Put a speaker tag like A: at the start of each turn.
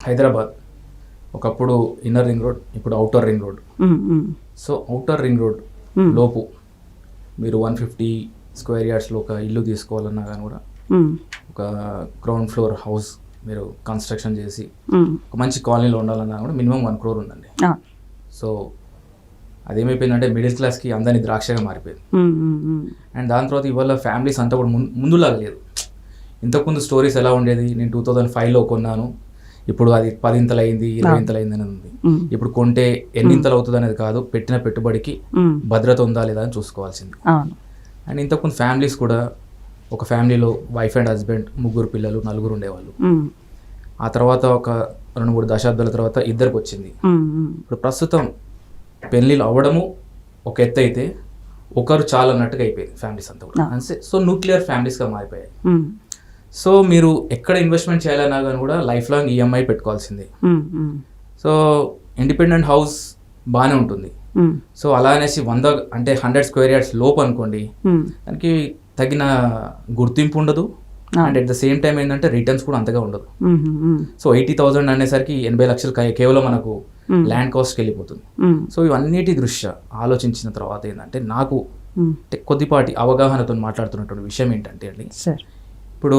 A: హైదరాబాద్ ఒకప్పుడు inner ring road, ఇప్పుడు outer ring road. So outer ring road లోపు మీరు 150 స్క్వేర్ యార్డ్స్లో ఒక ఇల్లు తీసుకోవాలన్నా కానీ కూడా ఒక గ్రౌండ్ ఫ్లోర్ హౌస్ మీరు కన్స్ట్రక్షన్ చేసి ఒక మంచి కాలనీలో ఉండాలన్నా కూడా మినిమం 1 crore ఉందండి. సో అదేమైపోయిందంటే మిడిల్ క్లాస్కి అందరినీ ద్రాక్షగా మారిపోయింది. అండ్ దాని తర్వాత ఇవాళ ఫ్యామిలీస్ అంతా కూడా ముందులాగా లేదు. ఇంతకుముందు స్టోరీస్ ఎలా ఉండేది, నేను 2005లో కొన్నాను, ఇప్పుడు అది 10 ఇంతలు అయింది, 20 ఇంతలు అయింది అనేది ఉంది. ఇప్పుడు కొంటే ఎన్ని ఇంతలు అవుతుంది అనేది కాదు, పెట్టిన పెట్టుబడికి భద్రత ఉందా లేదా అని చూసుకోవాల్సింది. అండ్ ఇంతకుముందు ఫ్యామిలీస్ కూడా ఒక ఫ్యామిలీలో వైఫ్ అండ్ హస్బెండ్, 3 పిల్లలు, 4 ఉండేవాళ్ళు. ఆ తర్వాత ఒక 2-3 దశాబ్దాల తర్వాత 2కి వచ్చింది. ఇప్పుడు ప్రస్తుతం పెళ్ళిళ్ళు అవ్వడము ఒక ఎత్తు అయితే ఒకరు చాలా అన్నట్టుగా అయిపోయింది ఫ్యామిలీస్ అంతా కూడా. అంతే. సో న్యూక్లియర్ ఫ్యామిలీస్గా మారిపోయాయి. సో మీరు ఎక్కడ ఇన్వెస్ట్మెంట్ చేయాలన్నా కానీ కూడా లైఫ్ లాంగ్ ఈఎంఐ పెట్టుకోవాల్సిందే. సో ఇండిపెండెంట్ హౌస్ బాగానే ఉంటుంది. సో అలా అనేసి 100 స్క్వేర్ యార్డ్స్ లోపు అనుకోండి, దానికి తగిన గుర్తింపు ఉండదు. And at the same time ఏంటంటే రిటర్న్స్ కూడా అంతగా ఉండదు. సో 80,000 అనేసరికి 80 లక్షలు కేవలం మనకు ల్యాండ్ కాస్ట్కి వెళ్ళిపోతుంది. సో ఇవన్నిటి దృష్ట్యా ఆలోచించిన తర్వాత ఏంటంటే నాకు కొద్దిపాటి అవగాహనతో మాట్లాడుతున్నటువంటి విషయం ఏంటంటే అండి, ఇప్పుడు